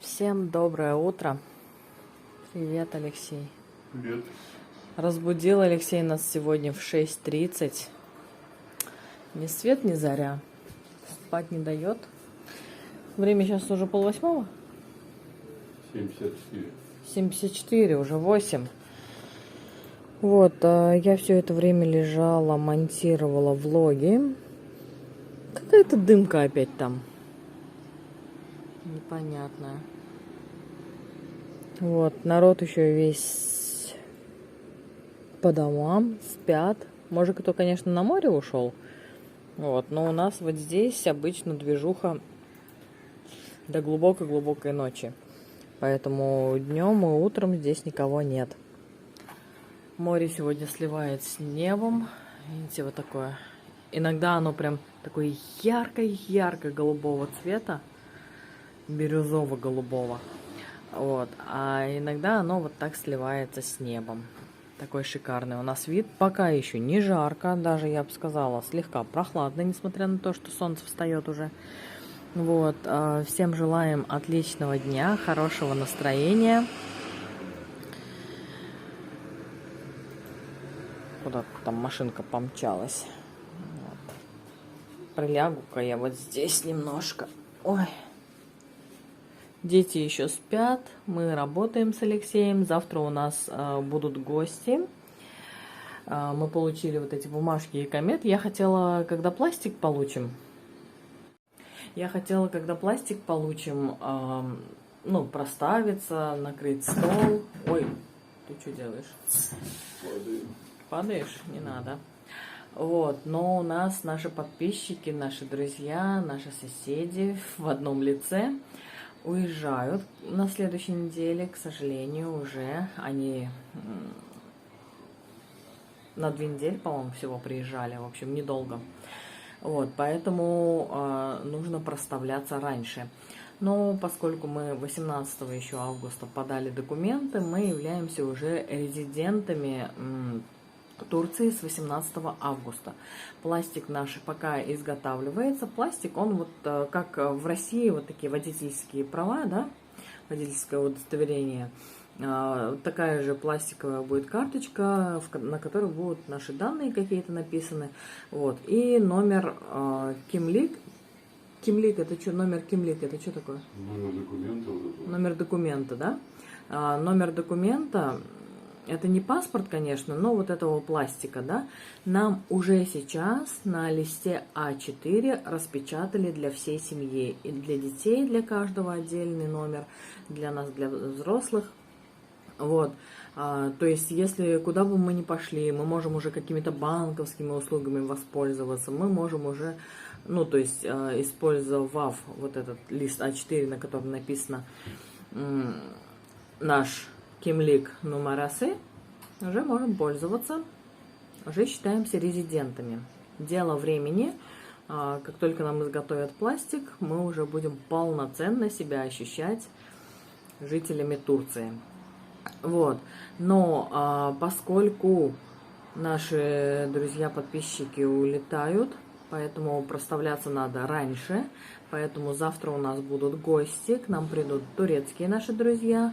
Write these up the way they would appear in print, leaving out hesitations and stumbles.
Всем доброе утро. Привет, Алексей. Привет. Разбудил Алексей нас сегодня в 6:30. Ни свет, ни заря. Спать не дает. Время сейчас уже 7:30. 74. 7:54, уже 8. Вот, я все это время лежала, монтировала влоги. Какая-то дымка опять там. Непонятная. Вот, народ еще весь по домам, спят. Может, кто, конечно, на море ушел. Вот, но у нас вот здесь обычно движуха до глубокой-глубокой ночи. Поэтому днем и утром здесь никого нет. Море сегодня сливает с небом. Видите, вот такое. Иногда оно прям такое ярко-ярко голубого цвета. Бирюзово-голубого. Вот. А иногда оно вот так сливается с небом. Такой шикарный у нас вид. Пока еще не жарко, даже я бы сказала, слегка прохладно, несмотря на то, что солнце встает уже. Вот. Всем желаем отличного дня, хорошего настроения. Куда-то там машинка помчалась. Вот. Прилягу-ка я вот здесь немножко. Ой. Дети еще спят, мы работаем с Алексеем. Завтра у нас будут гости. Мы получили вот эти бумажки и комет. Я хотела, когда пластик получим, ну, проставиться, накрыть стол. Ой, ты что делаешь? Падаю. Падаешь? Не надо. Вот, но у нас наши подписчики, наши друзья, наши соседи в одном лице уезжают на следующей неделе, к сожалению, уже они на 2 недели, по-моему, всего приезжали, в общем, недолго. Вот, поэтому нужно проставляться раньше. Но поскольку мы 18 еще августа подали документы, мы являемся уже резидентами Турции с 18 августа. Пластик наш пока изготавливается. Пластик, он вот как в России, вот такие водительские права, да, водительское удостоверение. Такая же пластиковая будет карточка, на которой будут наши данные какие-то написаны. Вот. И номер Кимлик. Кимлик, это что? Номер Кимлик, это что такое? Номер документа. Номер документа, да? Номер документа. Это не паспорт, конечно, но вот этого пластика, да, нам уже сейчас на листе А4 распечатали для всей семьи. И для детей, для каждого отдельный номер, для нас, для взрослых. Вот, то есть, если куда бы мы ни пошли, мы можем уже какими-то банковскими услугами воспользоваться, мы можем уже, ну, то есть, использовав вот этот лист А4, на котором написано наш Кимлик Нумарасы, уже можем пользоваться, уже считаемся резидентами. Дело времени, как только нам изготовят пластик, мы уже будем полноценно себя ощущать жителями Турции. Вот, но поскольку наши друзья-подписчики улетают, поэтому проставляться надо раньше. Поэтому завтра у нас будут гости, к нам придут турецкие наши друзья,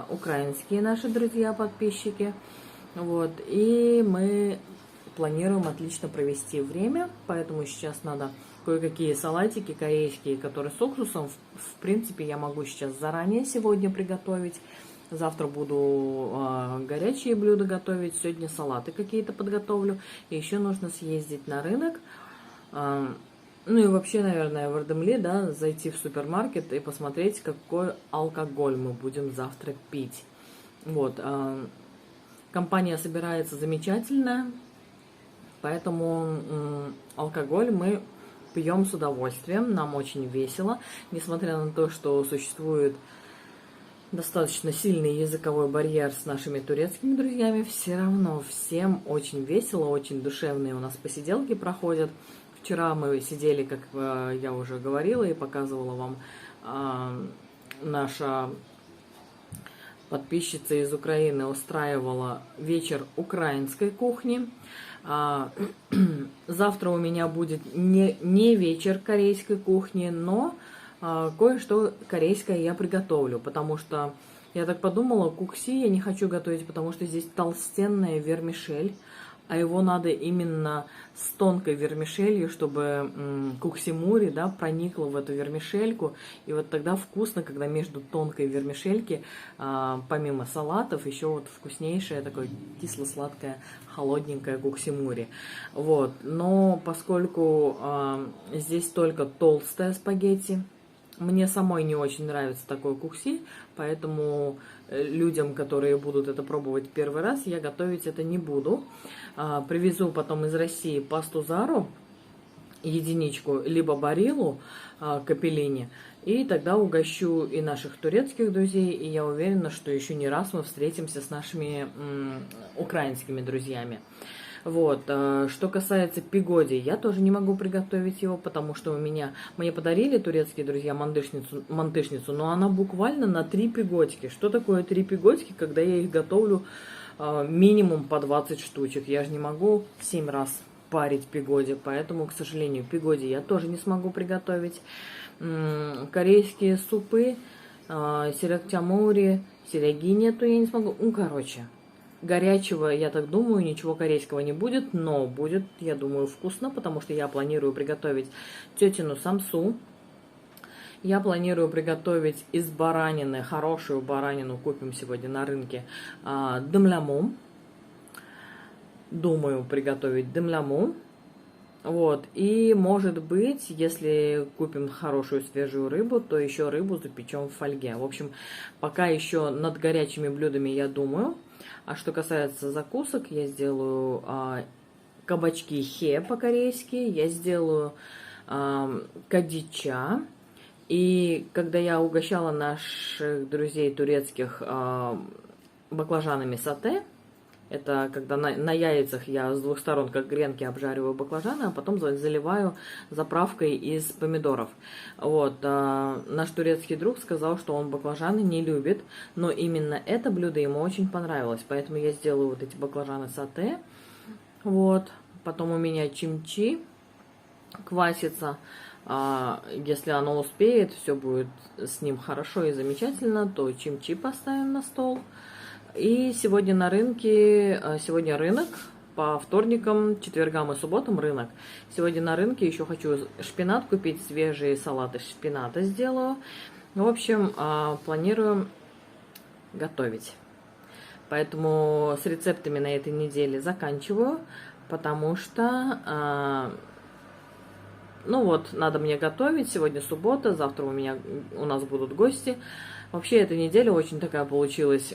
украинские наши друзья-подписчики. Вот, и мы планируем отлично провести время, поэтому сейчас надо кое-какие салатики корейские, которые с уксусом, в принципе, я могу сейчас заранее сегодня приготовить. Завтра буду горячие блюда готовить, сегодня салаты какие-то подготовлю. И еще нужно съездить на рынок. Ну и вообще, наверное, в Ардемли, да, зайти в супермаркет и посмотреть, какой алкоголь мы будем завтра пить. Вот. Компания собирается замечательная, поэтому алкоголь мы пьем с удовольствием, нам очень весело. Несмотря на то, что существует достаточно сильный языковой барьер с нашими турецкими друзьями, все равно всем очень весело, очень душевные у нас посиделки проходят. Вчера мы сидели, как я уже говорила и показывала вам, наша подписчица из Украины устраивала вечер украинской кухни. Завтра у меня будет не вечер корейской кухни, но кое-что корейское я приготовлю, потому что я так подумала, кукси я не хочу готовить, потому что здесь толстенная вермишель, а его надо именно с тонкой вермишелью, чтобы кукси-мури, да, проникла в эту вермишельку. И вот тогда вкусно, когда между тонкой вермишельки, помимо салатов, еще вот вкуснейшее такое кисло-сладкое, холодненькое кукси-мури. Вот. Но поскольку здесь только толстая спагетти, мне самой не очень нравится такой кукси, поэтому людям, которые будут это пробовать первый раз, я готовить это не буду. Привезу потом из России пасту Зару, единичку, либо барилу капеллини, и тогда угощу и наших турецких друзей, и я уверена, что еще не раз мы встретимся с нашими украинскими друзьями. Вот, что касается пигоди, я тоже не могу приготовить его, потому что мне подарили турецкие друзья мантышницу, но она буквально на 3 пиготики. Что такое 3 пиготики, когда я их готовлю минимум по 20 штучек? Я же не могу 7 раз парить пигоди, поэтому, к сожалению, пигоди я тоже не смогу приготовить. Корейские супы, сирактямури, сиряги нету, я не смогу. Ну, короче, горячего, я так думаю, ничего корейского не будет, но будет, я думаю, вкусно, потому что я планирую приготовить тетину самсу. Я планирую приготовить из баранины, хорошую баранину купим сегодня на рынке, дымляму. Думаю приготовить дымляму. Вот, и может быть, если купим хорошую свежую рыбу, то еще рыбу запечем в фольге. В общем, пока еще над горячими блюдами я думаю. А что касается закусок, я сделаю кабачки хе по-корейски, я сделаю кадича. И когда я угощала наших друзей турецких баклажанами сате, это когда на яйцах я с двух сторон, как гренки, обжариваю баклажаны, а потом заливаю заправкой из помидоров. Вот, наш турецкий друг сказал, что он баклажаны не любит, но именно это блюдо ему очень понравилось, поэтому я сделаю вот эти баклажаны сате. Вот, потом у меня чимчи квасится. Если оно успеет, все будет с ним хорошо и замечательно, то чимчи поставим на стол. И сегодня на рынке, сегодня рынок, по вторникам, четвергам и субботам рынок. Сегодня на рынке еще хочу шпинат купить, свежие салаты шпината сделаю. В общем, планирую готовить. Поэтому с рецептами на этой неделе заканчиваю, потому что, ну вот, надо мне готовить. Сегодня суббота, завтра у нас будут гости. Вообще, эта неделя очень такая получилась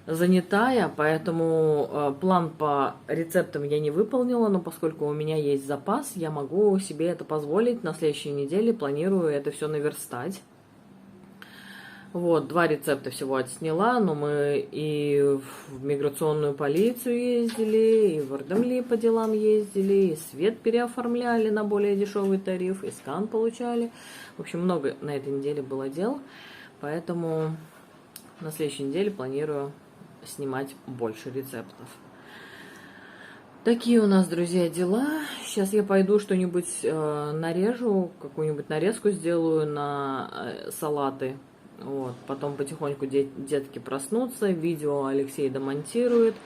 занятая, поэтому план по рецептам я не выполнила, но поскольку у меня есть запас, я могу себе это позволить. На следующей неделе планирую это все наверстать. Вот, 2 рецепта всего отсняла, но мы и в миграционную полицию ездили, и в РДМЛИ по делам ездили, и свет переоформляли на более дешевый тариф, и скан получали. В общем, много на этой неделе было дел, поэтому на следующей неделе планирую снимать больше рецептов. Такие у нас, друзья, дела. Сейчас я пойду что-нибудь нарежу, какую-нибудь нарезку сделаю на салаты. Вот. Потом потихоньку детки проснутся, видео Алексей домонтирует,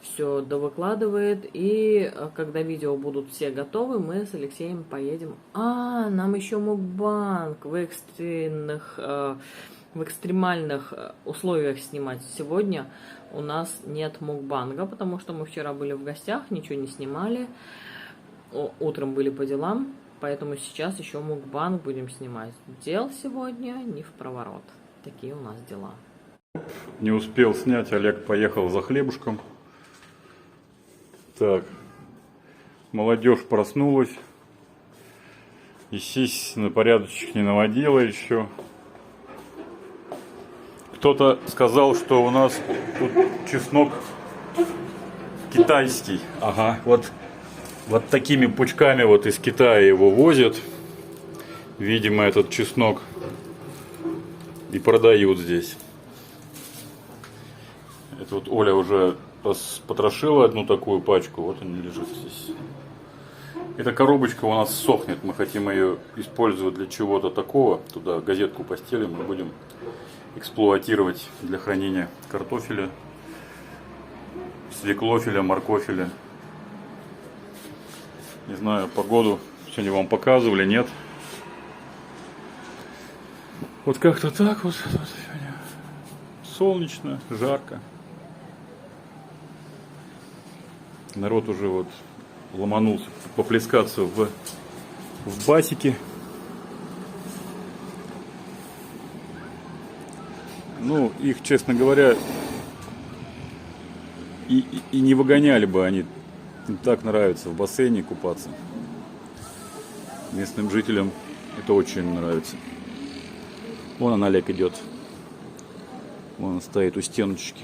все довыкладывает. И когда видео будут все готовы, мы с Алексеем поедем. Нам еще мукбанг в экстремальных условиях снимать. Сегодня у нас нет мукбанга, потому что мы вчера были в гостях, ничего не снимали. Утром были по делам. Поэтому сейчас еще мукбанг будем снимать. Дел сегодня не в проворот. Такие у нас дела. Не успел снять, Олег поехал за хлебушком. Так, молодежь проснулась. Естественно, порядочек не наводила еще. Кто-то сказал, что у нас тут чеснок китайский. Ага, вот такими пучками вот из Китая его возят. Видимо, этот чеснок и продают здесь. Это вот Оля уже потрошила одну такую пачку. Вот он лежит здесь. Эта коробочка у нас сохнет. Мы хотим ее использовать для чего-то такого. Туда газетку постелим. Мы будем эксплуатировать для хранения картофеля, свеклофеля, моркофеля. Не знаю, погоду сегодня вам показывали, нет? Вот как-то так вот сегодня. Солнечно, жарко. Народ уже вот ломанулся поплескаться в басике. Ну, их, честно говоря, и не выгоняли бы они. Им так нравится в бассейне купаться. Местным жителям это очень нравится. Вон он, Олег, идет. Вон он стоит у стеночки.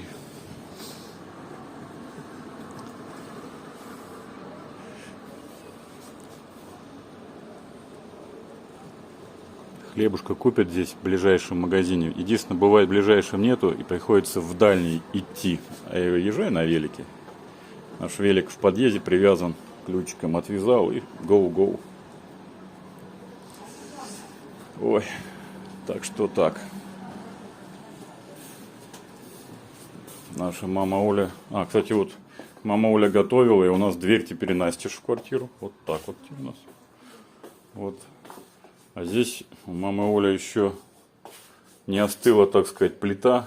Хлебушка купят здесь в ближайшем магазине. Единственное, бывает в ближайшем нету и приходится в дальний идти. А я езжаю на велике. Наш велик в подъезде привязан ключиком, отвязал и гоу-гоу. Ой, так что так. Наша мама Оля... кстати, вот мама Оля готовила, и у нас дверь теперь настежь в квартиру. Вот так вот у нас. Вот. А здесь у мамы Оля еще не остыла, так сказать, плита.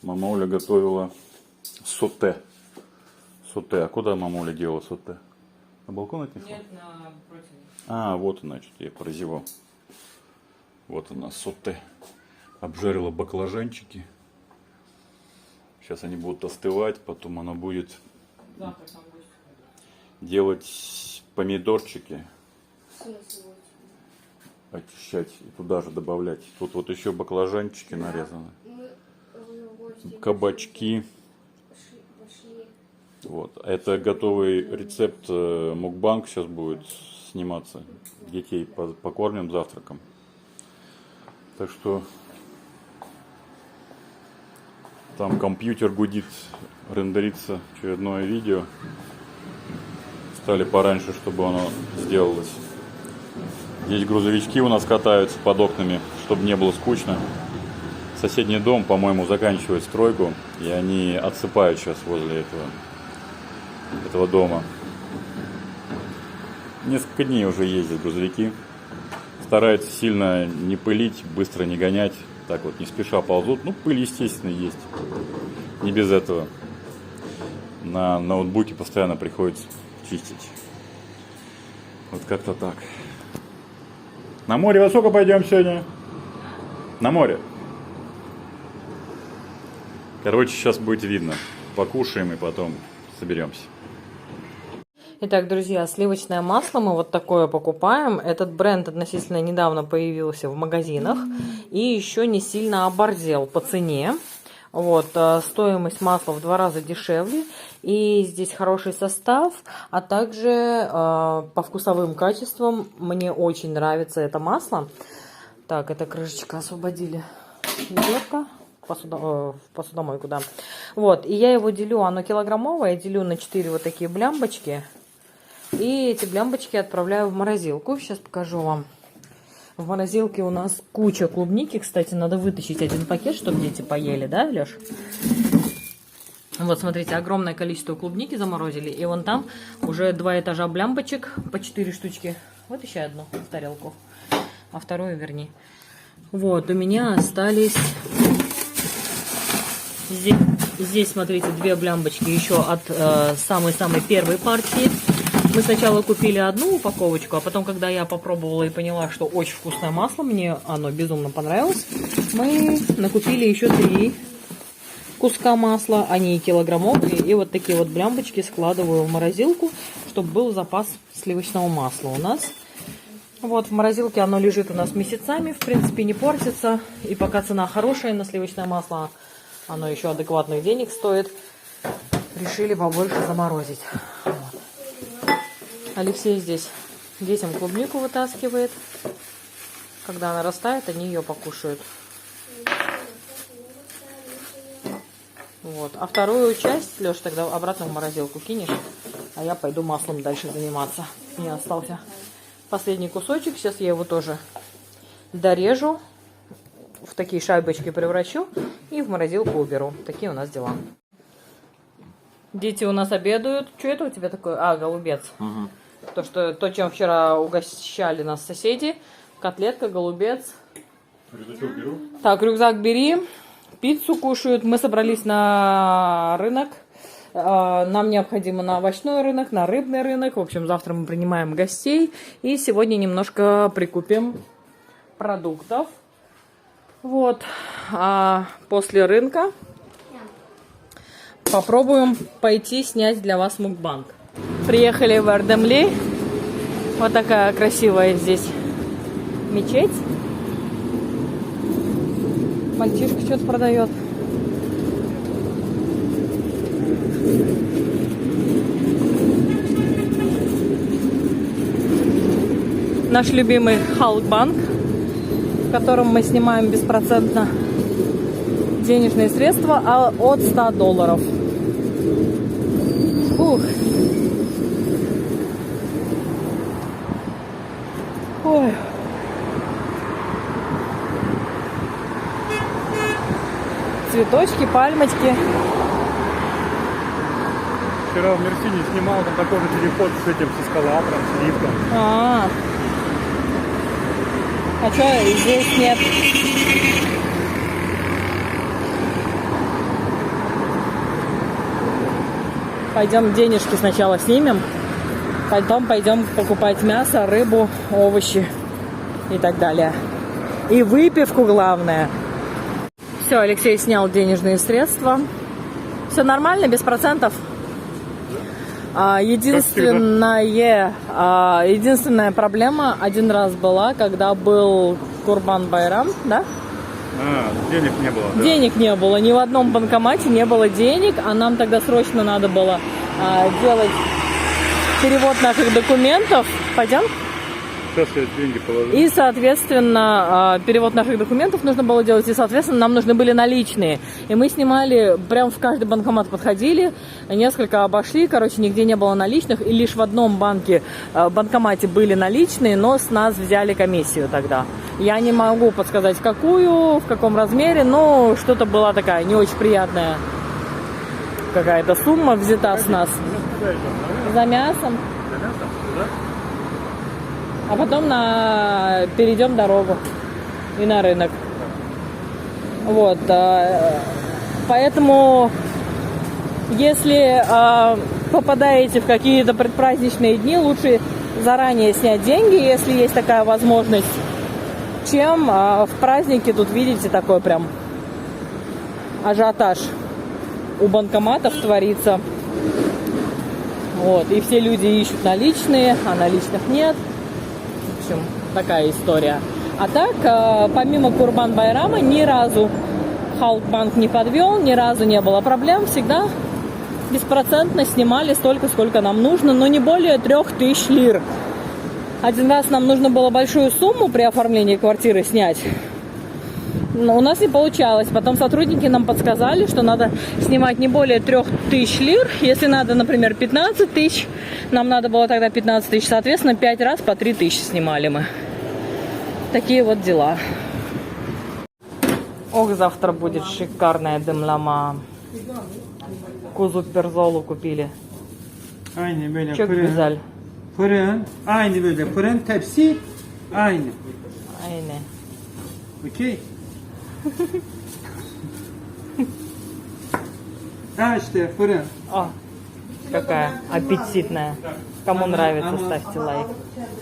Мама Оля готовила соте. Соте. А куда мама Оля делала соте? На балкон отнесла? Нет, на противне. Вот, значит, я прозевал. Вот она, соте. Обжарила баклажанчики. Сейчас они будут остывать, потом она будет делать помидорчики. Очищать и туда же добавлять. Тут вот еще баклажанчики нарезаны. Кабачки. Вот. Это готовый рецепт мукбанг сейчас будет сниматься. Детей покормим завтраком. Так что там компьютер гудит, рендерится очередное видео. Стали пораньше, чтобы оно сделалось. Здесь грузовички у нас катаются под окнами, чтобы не было скучно. Соседний дом, по-моему, заканчивает стройку, и они отсыпают сейчас возле этого дома. Несколько дней уже ездят грузовики. Стараются сильно не пылить, быстро не гонять. Так вот, не спеша ползут. Ну, пыль, естественно, есть. Не без этого. На ноутбуке постоянно приходится чистить. Вот как-то так. На море во сколько пойдем сегодня? На море. Короче, сейчас будет видно. Покушаем и потом соберемся. Итак, друзья, сливочное масло мы вот такое покупаем. Этот бренд относительно недавно появился в магазинах и еще не сильно оборзел по цене. Вот, стоимость масла в 2 раза дешевле. И здесь хороший состав, а также по вкусовым качествам мне очень нравится это масло. Так, эта крышечка освободили. Ведерко. В посудомойку, да. Вот, и я его делю, оно килограммовое, делю на 4 вот такие блямбочки. И эти блямбочки отправляю в морозилку. Сейчас покажу вам. В морозилке у нас куча клубники. Кстати, надо вытащить один пакет, чтобы дети поели, да, Леш? Вот, смотрите, огромное количество клубники заморозили. И вон там уже 2 этажа блямбочек по 4 штучки. Вот еще одну в тарелку. А вторую верни. Вот, у меня остались... Здесь, смотрите, 2 блямбочки еще от самой-самой первой партии. Мы сначала купили одну упаковочку, а потом, когда я попробовала и поняла, что очень вкусное масло, мне оно безумно понравилось, мы накупили еще 3 куска масла, они килограммовые, и вот такие вот блямбочки складываю в морозилку, чтобы был запас сливочного масла у нас. Вот, в морозилке оно лежит у нас месяцами, в принципе, не портится, и пока цена хорошая на сливочное масло, оно еще адекватных денег стоит, решили побольше заморозить. Вот. Алексей здесь детям клубнику вытаскивает. Когда она растает, они ее покушают. Вот. А вторую часть, Леш, тогда обратно в морозилку кинешь, а я пойду маслом дальше заниматься. Не остался. Последний кусочек. Сейчас я его тоже дорежу. В такие шайбочки превращу. И в морозилку уберу. Такие у нас дела. Дети у нас обедают. Что это у тебя такое? А, голубец. Угу. То, чем вчера угощали нас соседи. Котлетка, голубец. Рюкзачок беру. Так, рюкзак бери. Пиццу кушают. Мы собрались на рынок. Нам необходимо на овощной рынок, на рыбный рынок. В общем, завтра мы принимаем гостей. И сегодня немножко прикупим продуктов. Вот. А после рынка попробуем пойти снять для вас мукбанг. Приехали в Эрдемли. Вот такая красивая здесь мечеть. Мальчишка что-то продает. Наш любимый Халкбанк, в котором мы снимаем беспроцентно денежные средства от $100. Ух. Ой. Цветочки, пальмочки. Вчера в Мерсине снимал, там такой же телефон с этим, с эскалатором, с лифтом. А что здесь нет? Пойдем денежки сначала снимем. Потом пойдем покупать мясо, рыбу, овощи и так далее. И выпивку главное. Все, Алексей снял денежные средства. Все нормально, без процентов. Единственная проблема один раз была, когда был Курбан-Байрам, да? Денег не было. Да. Денег не было, ни в одном банкомате не было денег, а нам тогда срочно надо было делать перевод наших документов. Пойдем? Сейчас я деньги положу. И, соответственно, перевод наших документов нужно было делать, и, соответственно, нам нужны были наличные. И мы снимали, прям в каждый банкомат подходили, несколько обошли, короче, нигде не было наличных, и лишь в одном банкомате были наличные, но с нас взяли комиссию тогда. Я не могу подсказать, какую, в каком размере, но что-то была такая не очень приятная какая-то сумма взята с нас. За мясом. А потом перейдем дорогу и на рынок. Вот. Поэтому, если попадаете в какие-то предпраздничные дни, лучше заранее снять деньги, если есть такая возможность, чем в праздники. Тут видите, такой прям ажиотаж у банкоматов творится. Вот. И все люди ищут наличные, а наличных нет. В общем, такая история. А так, помимо Курбан-Байрама, ни разу Халкбанк не подвел, ни разу не было проблем. Всегда беспроцентно снимали столько, сколько нам нужно, но не более 3000 лир. Один раз нам нужно было большую сумму при оформлении квартиры снять. Но у нас не получалось. Потом сотрудники нам подсказали, что надо снимать не более 3000 лир. Если надо, например, 15 тысяч, нам надо было тогда 15 тысяч. Соответственно, 5 раз по 3000 снимали мы. Такие вот дела. Ох, завтра будет шикарная дымлама. Кузу перзолу купили. Aynı böyle Çok güzel. Fırın, aynı böyle fırın tepsi aynı. Aynen. Okey. İşte fırın. О, какая аппетитная. Кому нравится, ставьте лайк.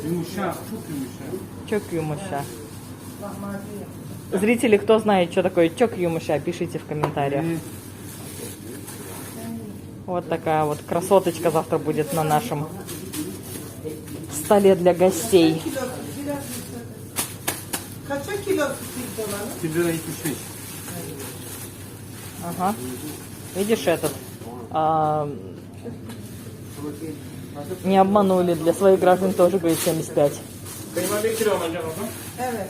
Yumuşak, çok yumuşak. Чок юмуша. Зрители, кто знает, что такое чок юмуша, пишите в комментариях. Вот такая вот красоточка завтра будет на нашем столе для гостей. Kaça kilosu pirzolanın? 1 lira 75. Ага. Видишь этот? Не обманули. Для своих граждан тоже говорит 75. Kıyma 1 kilo alacağım ama. Evet.